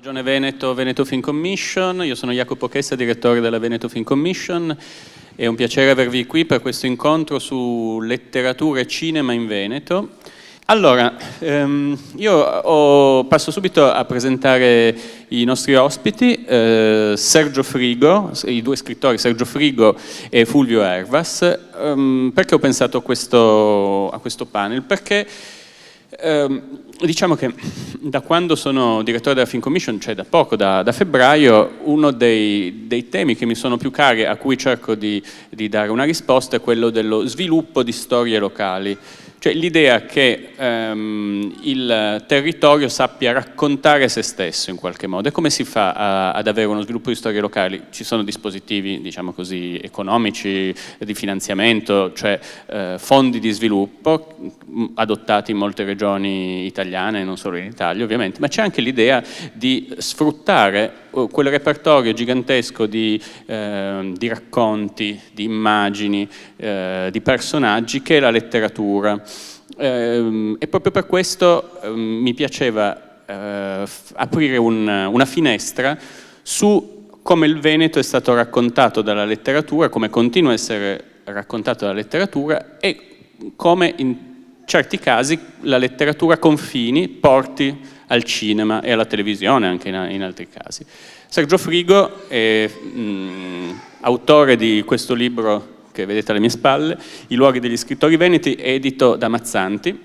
Regione Veneto, Veneto Film Commission, io sono Jacopo Chessa, direttore della Veneto Film Commission. È un piacere avervi qui per questo incontro su letteratura e cinema in Veneto. Allora, passo subito a presentare i nostri ospiti, Sergio Frigo, i due scrittori Sergio Frigo e Fulvio Hervas. Perché ho pensato a questo panel? Perché diciamo che da quando sono direttore della Film Commission, cioè da poco, da febbraio, uno dei temi che mi sono più cari, a cui cerco di dare una risposta, è quello dello sviluppo di storie locali. Cioè l'idea che il territorio sappia raccontare se stesso in qualche modo. E come si fa ad avere uno sviluppo di storie locali? Ci sono dispositivi, diciamo così, economici, di finanziamento, cioè fondi di sviluppo adottati in molte regioni italiane, non solo in Italia ovviamente, ma c'è anche l'idea di sfruttare quel repertorio gigantesco di racconti, di immagini, di personaggi che è la letteratura. E proprio per questo mi piaceva aprire una finestra su come il Veneto è stato raccontato dalla letteratura, come continua a essere raccontato dalla letteratura e come in certi casi la letteratura confini porti al cinema e alla televisione anche in altri casi. Sergio Frigo è autore di questo libro che vedete alle mie spalle, I luoghi degli scrittori veneti, edito da Mazzanti,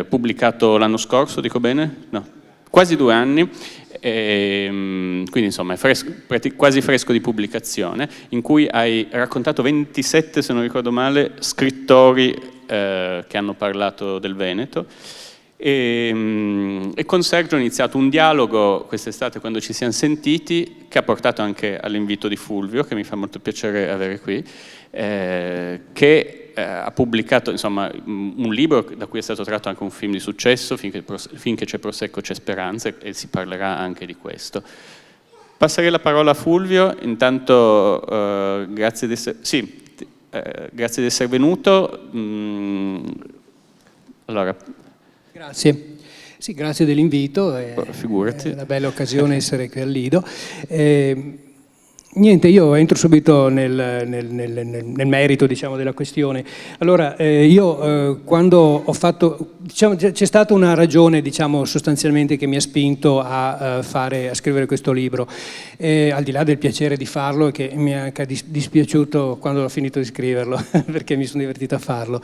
pubblicato l'anno scorso, dico bene? No, quasi 2 anni, quindi insomma è quasi fresco di pubblicazione, in cui hai raccontato 27, se non ricordo male, scrittori che hanno parlato del Veneto. E con Sergio ho iniziato un dialogo quest'estate quando ci siamo sentiti, che ha portato anche all'invito di Fulvio, che mi fa molto piacere avere qui, che ha pubblicato insomma un libro da cui è stato tratto anche un film di successo, Finché c'è Prosecco c'è speranza, e si parlerà anche di questo. Passerei la parola a Fulvio, intanto grazie di essere venuto. Allora, grazie. Sì, grazie dell'invito, figurati. È una bella occasione essere qui al Lido. Niente, io entro subito nel merito, diciamo, della questione. Allora, quando ho fatto, diciamo, c'è stata una ragione, diciamo, sostanzialmente che mi ha spinto a scrivere questo libro, al di là del piacere di farlo e che mi è anche dispiaciuto quando ho finito di scriverlo, perché mi sono divertito a farlo.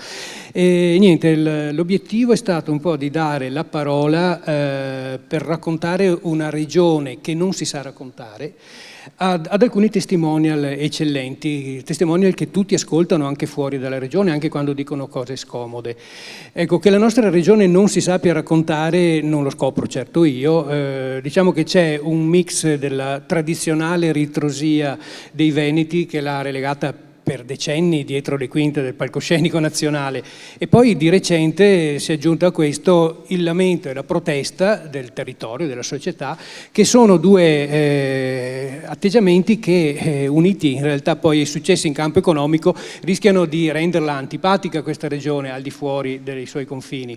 E niente, l'obiettivo è stato un po' di dare la parola per raccontare una regione che non si sa raccontare, ad alcuni testimonial eccellenti, testimonial che tutti ascoltano anche fuori dalla regione, anche quando dicono cose scomode. Ecco, che la nostra regione non si sappia raccontare non lo scopro certo io, diciamo che c'è un mix della tradizionale ritrosia dei veneti che l'ha relegata per decenni dietro le quinte del palcoscenico nazionale, e poi di recente si è aggiunto a questo il lamento e la protesta del territorio, della società, che sono due atteggiamenti che uniti in realtà poi ai successi in campo economico rischiano di renderla antipatica questa regione al di fuori dei suoi confini.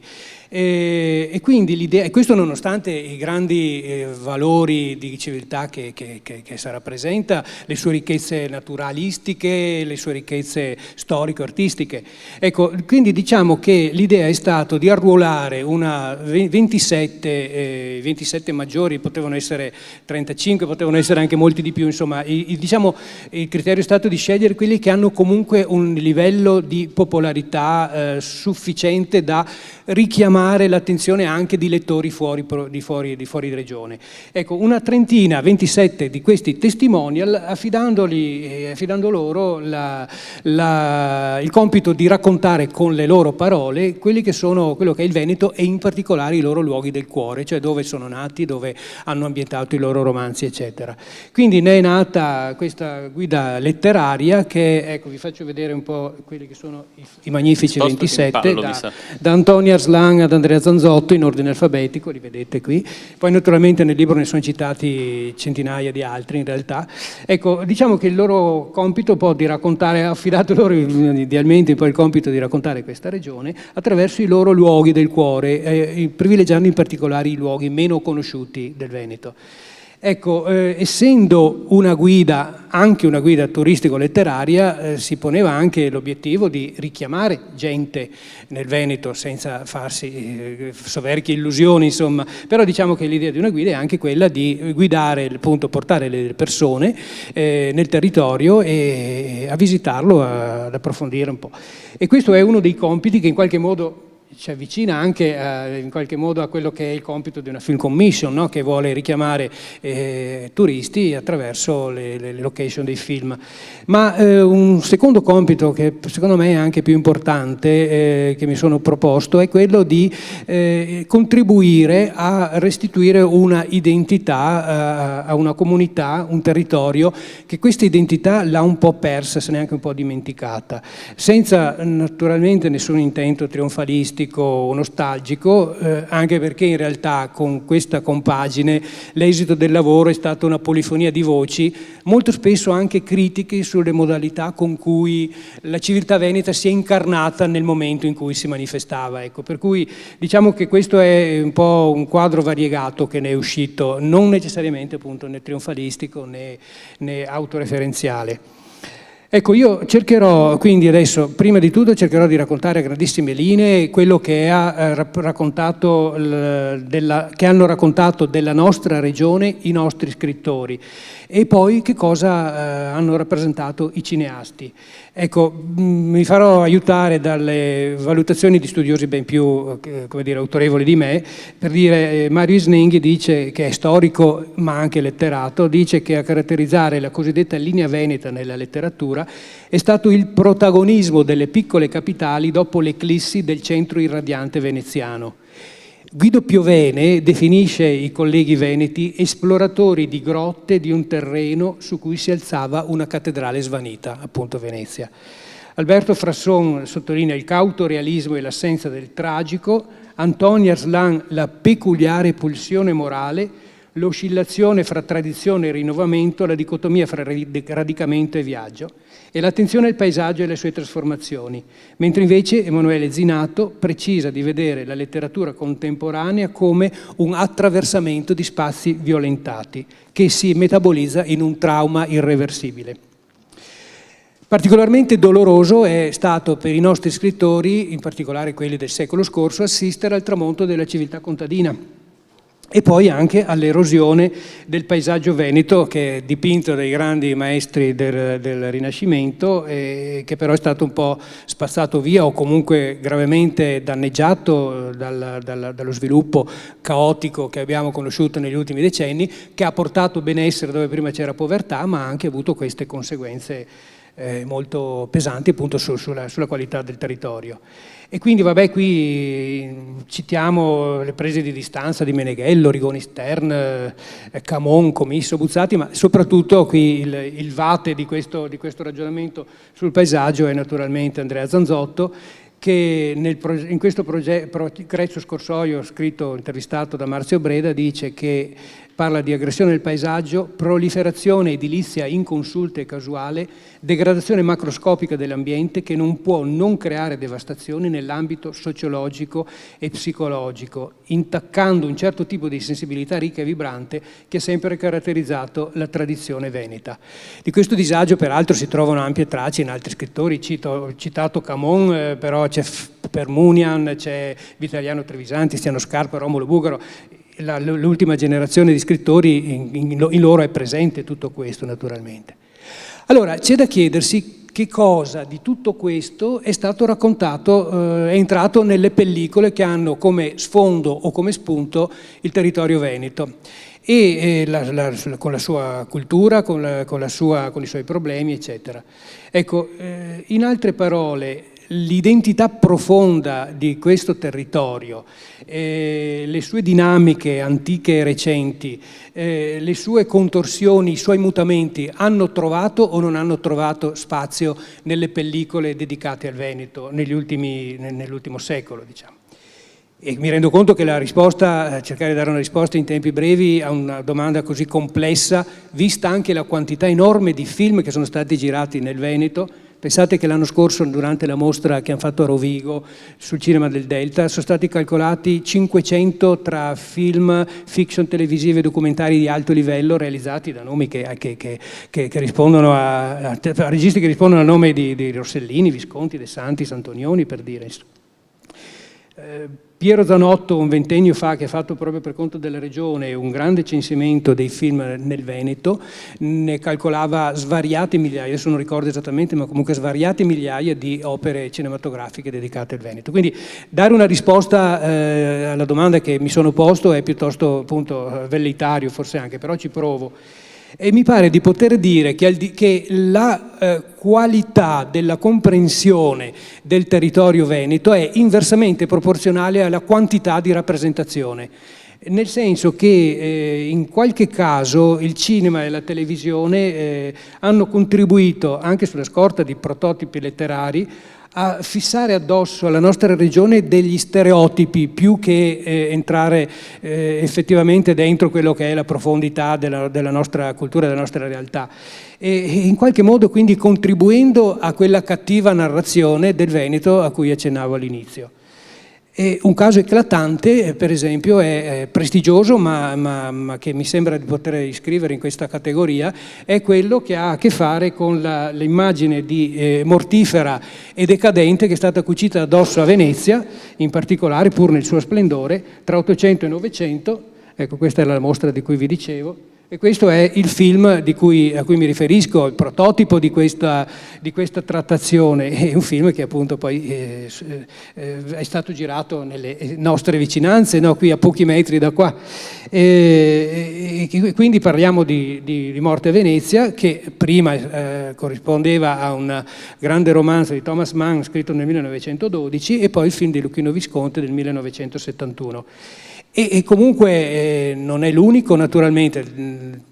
E quindi l'idea, e questo nonostante i grandi valori di civiltà che essa rappresenta, le sue ricchezze naturalistiche, le sue ricchezze storico-artistiche. Ecco, quindi diciamo che l'idea è stato di arruolare 27 maggiori, potevano essere 35, potevano essere anche molti di più, insomma, diciamo, il criterio è stato di scegliere quelli che hanno comunque un livello di popolarità sufficiente da richiamare l'attenzione anche di lettori di fuori regione. Ecco, una trentina, 27 di questi testimonial, affidando loro il compito di raccontare con le loro parole quello che è il Veneto e in particolare i loro luoghi del cuore, cioè dove sono nati, dove hanno ambientato i loro romanzi, eccetera. Quindi ne è nata questa guida letteraria che, ecco, vi faccio vedere un po' quelli che sono i magnifici 27, da Antonio Arslan ad Andrea Zanzotto in ordine alfabetico, li vedete qui. Poi naturalmente nel libro ne sono citati centinaia di altri in realtà. Ecco, diciamo che il loro compito è un po' di raccontare raccontare, ha affidato loro idealmente poi il compito di raccontare questa regione attraverso i loro luoghi del cuore, privilegiando in particolare i luoghi meno conosciuti del Veneto. Ecco, essendo una guida, anche una guida turistico-letteraria, si poneva anche l'obiettivo di richiamare gente nel Veneto senza farsi soverchie illusioni, insomma. Però diciamo che l'idea di una guida è anche quella di guidare, appunto, portare le persone nel territorio e a visitarlo, ad approfondire un po'. E questo è uno dei compiti che in qualche modo ci avvicina anche in qualche modo a quello che è il compito di una film commission, no? Che vuole richiamare turisti attraverso le location dei film. Ma un secondo compito che secondo me è anche più importante, che mi sono proposto, è quello di contribuire a restituire una identità a una comunità, un territorio che questa identità l'ha un po' persa, se ne è anche un po' dimenticata, senza naturalmente nessun intento trionfalistico o nostalgico, anche perché in realtà con questa compagine l'esito del lavoro è stata una polifonia di voci, molto spesso anche critiche sulle modalità con cui la civiltà veneta si è incarnata nel momento in cui si manifestava. Ecco, per cui diciamo che questo è un po' un quadro variegato che ne è uscito, non necessariamente appunto né trionfalistico né autoreferenziale. Ecco, io cercherò quindi adesso, prima di tutto, cercherò di raccontare a grandissime linee quello che raccontato che hanno raccontato della nostra regione i nostri scrittori e poi che cosa hanno rappresentato i cineasti. Ecco, mi farò aiutare dalle valutazioni di studiosi ben più, come dire, autorevoli di me. Per dire, Mario Isnenghi dice, che è storico ma anche letterato, dice che a caratterizzare la cosiddetta linea veneta nella letteratura è stato il protagonismo delle piccole capitali dopo l'eclissi del centro irradiante veneziano. Guido Piovene definisce i colleghi veneti esploratori di grotte di un terreno su cui si alzava una cattedrale svanita, appunto Venezia. Alberto Frasson sottolinea il cauto realismo e l'assenza del tragico, Antonio Arslan la peculiare pulsione morale, l'oscillazione fra tradizione e rinnovamento, la dicotomia fra radicamento e viaggio, e l'attenzione al paesaggio e alle sue trasformazioni, mentre invece Emanuele Zinato precisa di vedere la letteratura contemporanea come un attraversamento di spazi violentati, che si metabolizza in un trauma irreversibile. Particolarmente doloroso è stato per i nostri scrittori, in particolare quelli del secolo scorso, assistere al tramonto della civiltà contadina e poi anche all'erosione del paesaggio veneto, che è dipinto dai grandi maestri del Rinascimento, che però è stato un po' spazzato via o comunque gravemente danneggiato dallo sviluppo caotico che abbiamo conosciuto negli ultimi decenni, che ha portato benessere dove prima c'era povertà, ma ha anche avuto queste conseguenze molto pesanti appunto sulla qualità del territorio. E quindi vabbè, qui citiamo le prese di distanza di Meneghello, Rigoni Stern, Camon, Comisso, Buzzati, ma soprattutto qui il vate di questo ragionamento sul paesaggio è naturalmente Andrea Zanzotto, che in questo Creccio Scorsoio, intervistato da Marzio Breda, dice che parla di aggressione del paesaggio, proliferazione edilizia inconsulta e casuale, degradazione macroscopica dell'ambiente che non può non creare devastazioni nell'ambito sociologico e psicologico, intaccando un certo tipo di sensibilità ricca e vibrante che ha sempre caratterizzato la tradizione veneta. Di questo disagio peraltro si trovano ampie tracce in altri scrittori, ho citato Camon, però c'è Permunian, c'è Vitaliano Trevisanti, Stiano Scarpa, Romolo Bugaro. L'ultima generazione di scrittori, in loro è presente tutto questo naturalmente. Allora c'è da chiedersi che cosa di tutto questo è stato raccontato, è entrato nelle pellicole che hanno come sfondo o come spunto il territorio veneto e con la sua cultura, con i suoi problemi eccetera. Ecco, in altre parole, l'identità profonda di questo territorio, le sue dinamiche antiche e recenti, le sue contorsioni, i suoi mutamenti hanno trovato o non hanno trovato spazio nelle pellicole dedicate al Veneto nell'ultimo secolo, diciamo. E mi rendo conto che cercare di dare una risposta in tempi brevi a una domanda così complessa, vista anche la quantità enorme di film che sono stati girati nel Veneto, Pensate che l'anno scorso, durante la mostra che hanno fatto a Rovigo sul cinema del Delta, sono stati calcolati 500 tra film, fiction televisivi e documentari di alto livello realizzati da nomi che rispondono a registi che rispondono al nome di Rossellini, Visconti, De Santis, Antonioni, per dire. Piero Zanotto, un ventennio fa, che ha fatto proprio per conto della regione un grande censimento dei film nel Veneto, ne calcolava svariate migliaia, adesso non ricordo esattamente, ma comunque svariate migliaia di opere cinematografiche dedicate al Veneto. Quindi dare una risposta alla domanda che mi sono posto è piuttosto appunto velleitario, forse anche, però ci provo. E mi pare di poter dire che la qualità della comprensione del territorio veneto è inversamente proporzionale alla quantità di rappresentazione. Nel senso che in qualche caso il cinema e la televisione hanno contribuito, anche sulla scorta di prototipi letterari, a fissare addosso alla nostra regione degli stereotipi più che entrare effettivamente dentro quello che è la profondità della nostra cultura, della nostra realtà. E in qualche modo quindi contribuendo a quella cattiva narrazione del Veneto a cui accennavo all'inizio. E un caso eclatante, per esempio, è prestigioso, ma che mi sembra di poter iscrivere in questa categoria, è quello che ha a che fare con l'immagine di mortifera e decadente che è stata cucita addosso a Venezia, in particolare, pur nel suo splendore, tra 800 e 900. Ecco, questa è la mostra di cui vi dicevo. E questo è il film a cui mi riferisco, il prototipo di questa trattazione. È un film che appunto poi è stato girato nelle nostre vicinanze, no? Qui a pochi metri da qua. E quindi parliamo di Morte a Venezia, che prima corrispondeva a un grande romanzo di Thomas Mann scritto nel 1912 e poi il film di Luchino Visconti del 1971. E comunque non è l'unico, naturalmente.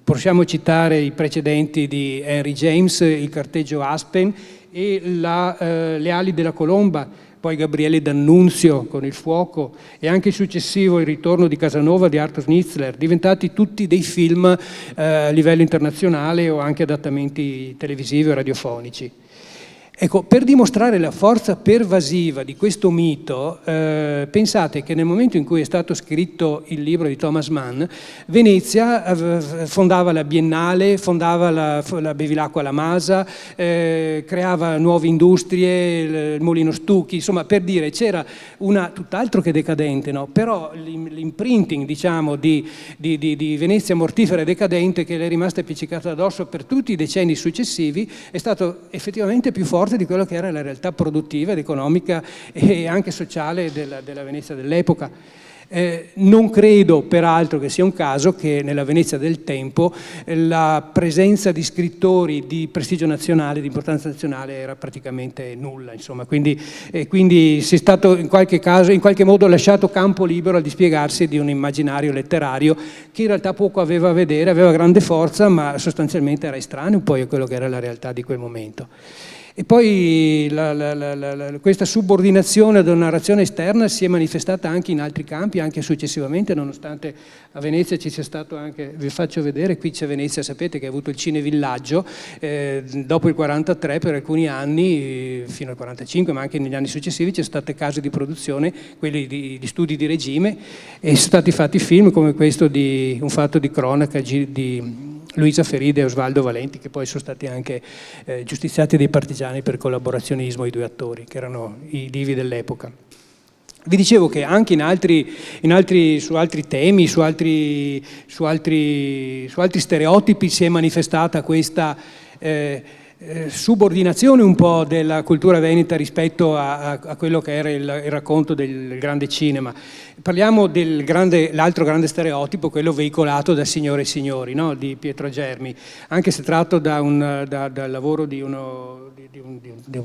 Possiamo citare i precedenti di Henry James, Il carteggio Aspen e Le ali della colomba, poi Gabriele D'Annunzio con Il fuoco e anche il successivo Il ritorno di Casanova di Arthur Schnitzler, diventati tutti dei film a livello internazionale o anche adattamenti televisivi o radiofonici. Ecco, per dimostrare la forza pervasiva di questo mito, pensate che nel momento in cui è stato scritto il libro di Thomas Mann, Venezia fondava la Biennale, fondava la Bevilacqua alla Masa, creava nuove industrie, il Mulino Stucchi, insomma, per dire, c'era una tutt'altro che decadente, no? Però l'imprinting, diciamo, di Venezia mortifera e decadente, che le è rimasta appiccicata addosso per tutti i decenni successivi, è stato effettivamente più forte di quello che era la realtà produttiva ed economica e anche sociale della Venezia dell'epoca. Non credo peraltro che sia un caso che nella Venezia del tempo la presenza di scrittori di prestigio nazionale, di importanza nazionale, era praticamente nulla, insomma, quindi si è stato in qualche caso, in qualche modo lasciato campo libero al dispiegarsi di un immaginario letterario che in realtà poco aveva a vedere, aveva grande forza, ma sostanzialmente era estraneo poi a quello che era la realtà di quel momento. E poi questa subordinazione ad una narrazione esterna si è manifestata anche in altri campi, anche successivamente, nonostante a Venezia ci sia stato anche, vi faccio vedere, qui c'è Venezia, sapete che ha avuto il cinevillaggio, dopo il 43 per alcuni anni, fino al 45, ma anche negli anni successivi, c'è state case di produzione, quelli di studi di regime, e sono stati fatti film come questo di Un fatto di cronaca di Luisa Feride e Osvaldo Valenti, che poi sono stati anche giustiziati dai partigiani per collaborazionismo, i due attori, che erano i divi dell'epoca. Vi dicevo che anche su altri temi, su altri stereotipi si è manifestata questa subordinazione un po' della cultura veneta rispetto a quello che era il racconto del grande cinema. Parliamo l'altro grande stereotipo, quello veicolato da Signore e Signori, no? Di Pietro Germi, anche se tratto dal lavoro di un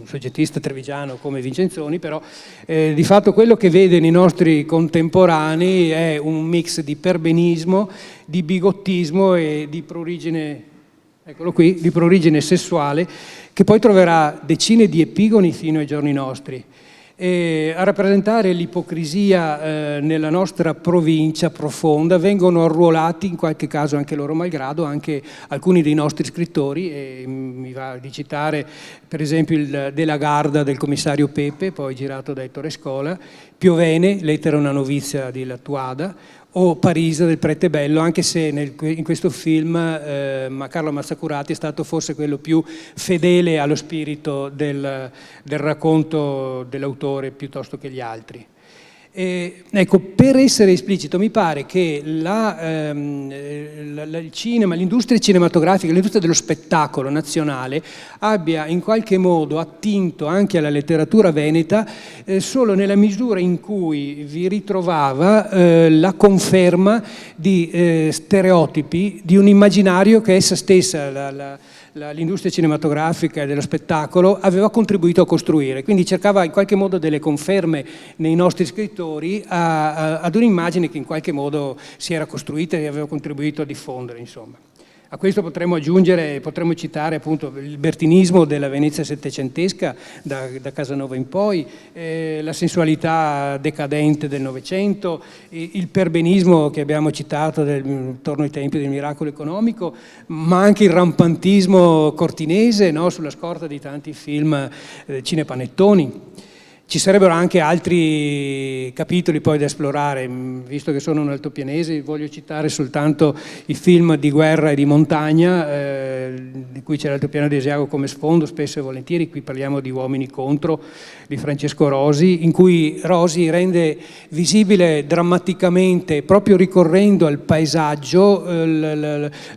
soggettista trevigiano come Vincenzoni, però di fatto quello che vede nei nostri contemporanei è un mix di perbenismo, di bigottismo e di prurigine, eccolo qui, di prurigine sessuale, che poi troverà decine di epigoni fino ai giorni nostri. A rappresentare l'ipocrisia nella nostra provincia profonda vengono arruolati, in qualche caso anche loro malgrado, anche alcuni dei nostri scrittori, e mi va di citare per esempio il Della Garda del commissario Pepe, poi girato da Ettore Scola, Piovene, Lettera a una novizia di Lattuada, o Parisa del Prete Bello, anche se in questo film Carlo Mazzacurati è stato forse quello più fedele allo spirito del racconto dell'autore piuttosto che gli altri. Ecco, per essere esplicito, mi pare che il cinema, l'industria cinematografica, l'industria dello spettacolo nazionale abbia in qualche modo attinto anche alla letteratura veneta solo nella misura in cui vi ritrovava la conferma di stereotipi di un immaginario che essa stessa, l'industria cinematografica e dello spettacolo, aveva contribuito a costruire. Quindi cercava in qualche modo delle conferme nei nostri scrittori ad un'immagine che in qualche modo si era costruita e aveva contribuito a diffondere, insomma. A questo potremmo aggiungere, potremmo citare appunto il bertinismo della Venezia settecentesca da Casanova in poi, la sensualità decadente del Novecento, il perbenismo che abbiamo citato intorno ai tempi del miracolo economico, ma anche il rampantismo cortinese, no? Sulla scorta di tanti film cinepanettoni. Ci sarebbero anche altri capitoli poi da esplorare, visto che sono un altopianese voglio citare soltanto i film di guerra e di montagna, di cui c'è l'Altopiano di Asiago come sfondo spesso e volentieri. Qui parliamo di Uomini contro, di Francesco Rosi, in cui Rosi rende visibile drammaticamente, proprio ricorrendo al paesaggio,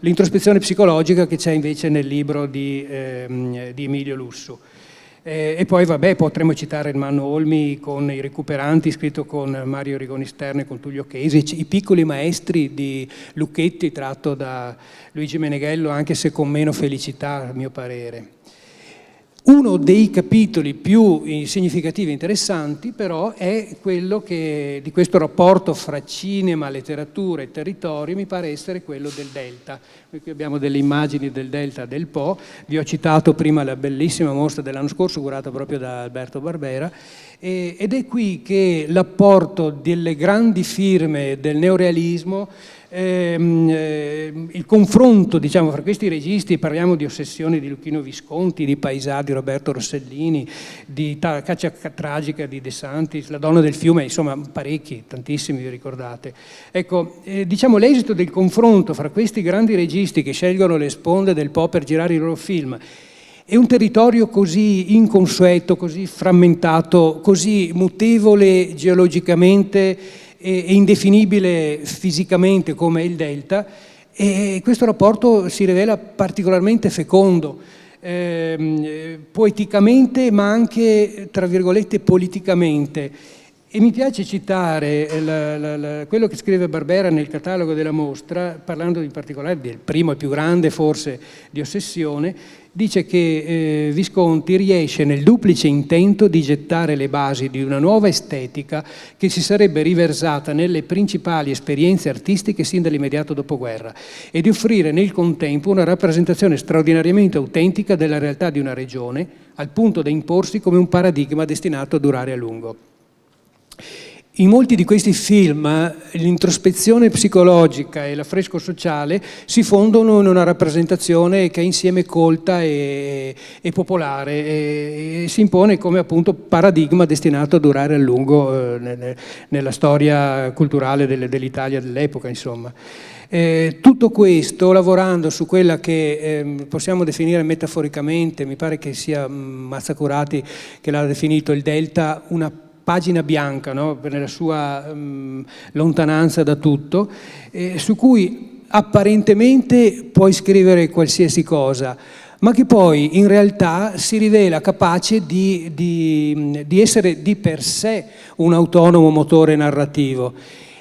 l'introspezione psicologica che c'è invece nel libro di Emilio Lussu. E poi vabbè, potremmo citare il Manno Olmi con I Recuperanti, scritto con Mario Rigoni Stern e con Tullio Chesi, I piccoli maestri di Lucchetti, tratto da Luigi Meneghello, anche se con meno felicità a mio parere. Uno dei capitoli più significativi e interessanti però è quello di questo rapporto fra cinema, letteratura e territorio, mi pare essere quello del Delta. Qui abbiamo delle immagini del Delta del Po, vi ho citato prima la bellissima mostra dell'anno scorso curata proprio da Alberto Barbera, ed è qui che l'apporto delle grandi firme del neorealismo, il confronto diciamo fra questi registi, parliamo di Ossessioni di Luchino Visconti, di Paesà di Roberto Rossellini, di Caccia tragica di De Santis, La donna del fiume, insomma parecchi, tantissimi vi ricordate. Ecco, diciamo l'esito del confronto fra questi grandi registi che scelgono le sponde del Po per girare i loro film e un territorio così inconsueto, così frammentato, così mutevole geologicamente e indefinibile fisicamente come il Delta, e questo rapporto si rivela particolarmente fecondo, poeticamente ma anche tra virgolette politicamente. E mi piace citare quello che scrive Barbera nel catalogo della mostra, parlando in particolare del primo e più grande forse di Ossessione. Dice che Visconti riesce nel duplice intento di gettare le basi di una nuova estetica che si sarebbe riversata nelle principali esperienze artistiche sin dall'immediato dopoguerra e di offrire nel contempo una rappresentazione straordinariamente autentica della realtà di una regione, al punto da imporsi come un paradigma destinato a durare a lungo. In molti di questi film l'introspezione psicologica e l'affresco sociale si fondono in una rappresentazione che è insieme colta e popolare e si impone come appunto paradigma destinato a durare a lungo nella storia culturale dell'Italia dell'epoca, insomma. Tutto questo lavorando su quella che possiamo definire metaforicamente, mi pare che sia Mazzacurati che l'ha definito il Delta, una pagina bianca, no? Nella sua lontananza da tutto, su cui apparentemente puoi scrivere qualsiasi cosa, ma che poi in realtà si rivela capace di essere di per sé un autonomo motore narrativo.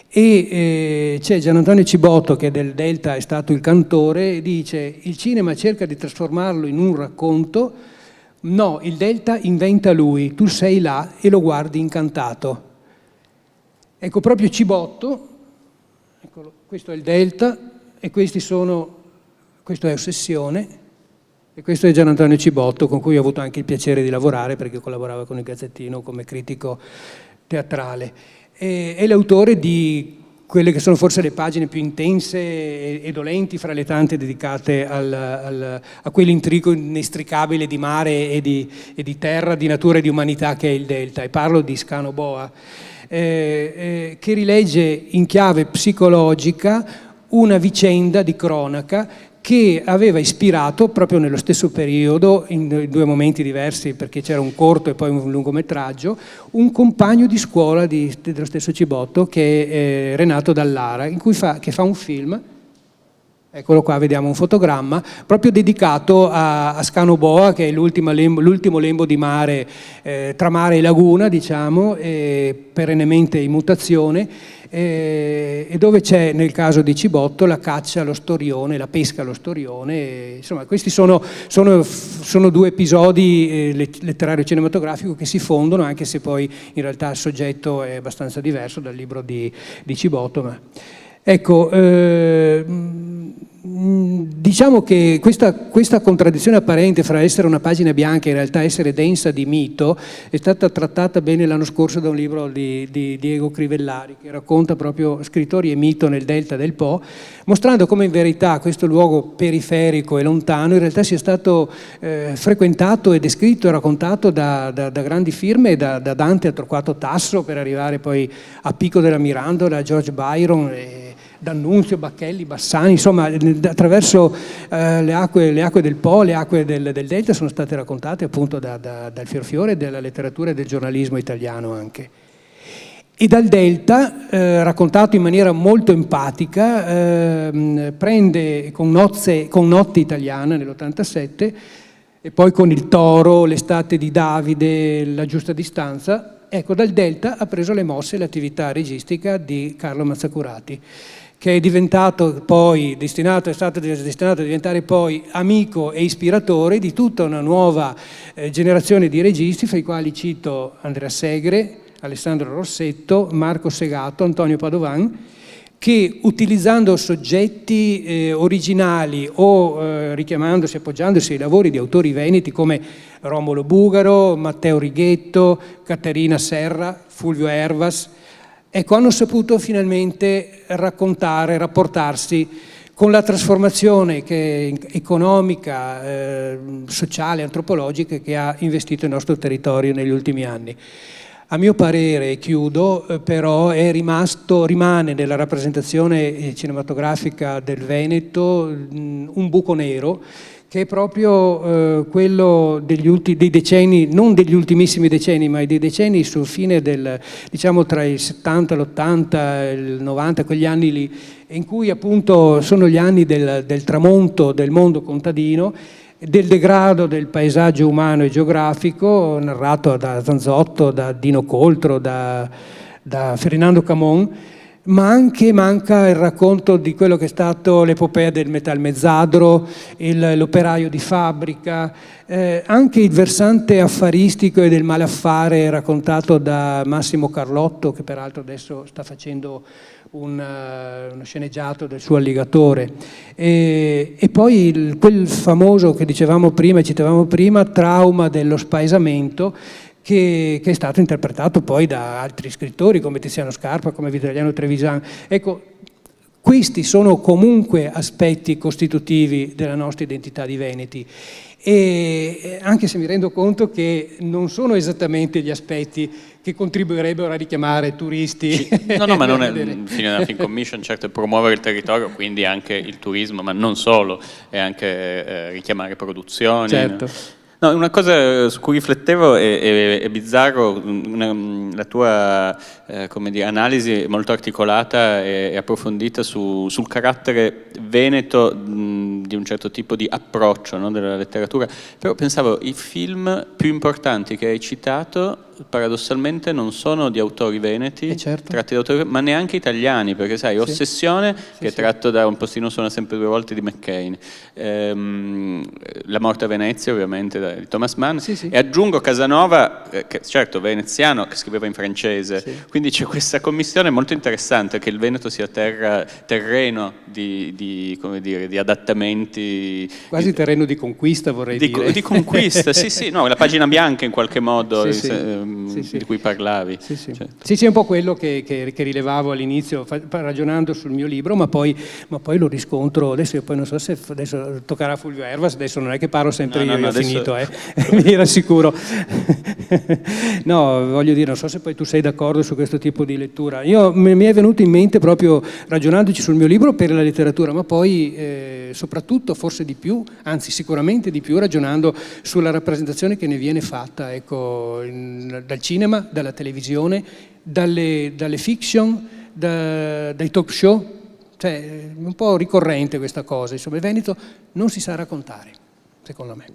E c'è Gian Antonio Cibotto, che del Delta è stato il cantore, e dice: il cinema cerca di trasformarlo in un racconto. No, il Delta inventa lui, tu sei là e lo guardi incantato. Ecco, proprio Cibotto, eccolo, questo è il Delta e questo è Ossessione, E questo è Gian Antonio Cibotto, con cui ho avuto anche il piacere di lavorare, perché collaborava con il Gazzettino come critico teatrale. È l'autore di quelle che sono forse le pagine più intense e dolenti fra le tante dedicate a quell'intrigo inestricabile di mare e di terra, di natura e di umanità che è il Delta, e parlo di Scano Boa, che rilegge in chiave psicologica una vicenda di cronaca che aveva ispirato proprio nello stesso periodo, in due momenti diversi, perché c'era un corto e poi un lungometraggio, un compagno di scuola dello stesso Cibotto, che è Renato Dallara, che fa un film. Eccolo qua, vediamo un fotogramma proprio dedicato a Scano Boa, che è l'ultimo lembo di mare, tra mare e laguna, diciamo, perennemente in mutazione, e dove c'è, nel caso di Cibotto, la caccia allo storione, la pesca allo storione. Insomma, questi sono due episodi letterario-cinematografico che si fondono, anche se poi in realtà il soggetto è abbastanza diverso dal libro di Cibotto. Ma ecco, diciamo che questa contraddizione apparente fra essere una pagina bianca e in realtà essere densa di mito è stata trattata bene l'anno scorso da un libro di Diego Crivellari, che racconta proprio scrittori e mito nel delta del Po, mostrando come in verità questo luogo periferico e lontano in realtà sia stato frequentato e descritto e raccontato da grandi firme, da Dante a Torquato Tasso, per arrivare poi a Pico della Mirandola, George Byron, D'Annunzio, Bacchelli, Bassani, insomma attraverso le acque del Po, le acque del Delta sono state raccontate appunto dal fiorfiore della letteratura e del giornalismo italiano anche. E dal Delta, raccontato in maniera molto empatica, prende con Notte italiana nell'87 e poi con Il Toro, L'estate di Davide, La giusta distanza. Ecco, dal Delta ha preso le mosse l'attività registica di Carlo Mazzacurati, che è stato destinato a diventare poi amico e ispiratore di tutta una nuova generazione di registi, fra i quali cito Andrea Segre, Alessandro Rossetto, Marco Segato, Antonio Padovan, che utilizzando soggetti originali o richiamandosi, appoggiandosi ai lavori di autori veneti come Romolo Bugaro, Matteo Righetto, Caterina Serra, Fulvio Ervas, ecco, hanno saputo finalmente rapportarsi con la trasformazione economica, sociale, antropologica che ha investito il nostro territorio negli ultimi anni. A mio parere, e chiudo, però rimane nella rappresentazione cinematografica del Veneto un buco nero, che è proprio quello dei decenni, non degli ultimissimi decenni, ma dei decenni sul fine diciamo tra il 70, l'80, il 90, quegli anni lì, in cui appunto sono gli anni del tramonto del mondo contadino, del degrado del paesaggio umano e geografico, narrato da Zanzotto, da Dino Coltro, da Ferdinando Camon, ma anche manca il racconto di quello che è stato l'epopea del metalmezzadro, l'operaio di fabbrica, anche il versante affaristico e del malaffare raccontato da Massimo Carlotto, che peraltro adesso sta facendo uno sceneggiato del suo Alligatore, e poi quel famoso che citavamo prima, trauma dello spaesamento, che è stato interpretato poi da altri scrittori come Tiziano Scarpa, come Vittoriano Trevisan. Ecco, questi sono comunque aspetti costitutivi della nostra identità di Veneti, e anche se mi rendo conto che non sono esattamente gli aspetti che contribuirebbero a richiamare turisti. No, ma non è il fine della Film Commission, certo, è promuovere il territorio, quindi anche il turismo, ma non solo, è anche richiamare produzioni. Certo. No, una cosa su cui riflettevo è bizzarro, la tua come dire, analisi molto articolata e approfondita sul carattere veneto di un certo tipo di approccio, no, della letteratura, però pensavo i film più importanti che hai citato paradossalmente non sono di autori veneti, certo. tratti da autori, ma neanche italiani, perché sai, Ossessione, che è tratto da Un postino suona sempre due volte di McCain, La morte a Venezia ovviamente di Thomas Mann, e aggiungo Casanova, che certo veneziano, che scriveva in francese, quindi c'è questa commissione molto interessante, che il Veneto sia terreno come dire, di adattamenti. Quasi terreno di conquista, vorrei dire. Di conquista, sì, no, la pagina bianca in qualche modo di cui parlavi. Certo. Sì, è un po' quello che rilevavo all'inizio ragionando sul mio libro, ma poi lo riscontro adesso. Io poi non so se adesso toccherà a Fulvio Ervas, adesso non è che parlo sempre io, ho finito, mi rassicuro. No, voglio dire, non so se poi tu sei d'accordo su questo tipo di lettura. Mi è venuto in mente proprio ragionandoci sul mio libro per la letteratura, ma poi soprattutto forse di più, anzi sicuramente di più, ragionando sulla rappresentazione che ne viene fatta, ecco, dal cinema, dalla televisione, dalle fiction, dai talk show. Cioè, è un po' ricorrente questa cosa, insomma, il Veneto non si sa raccontare, secondo me.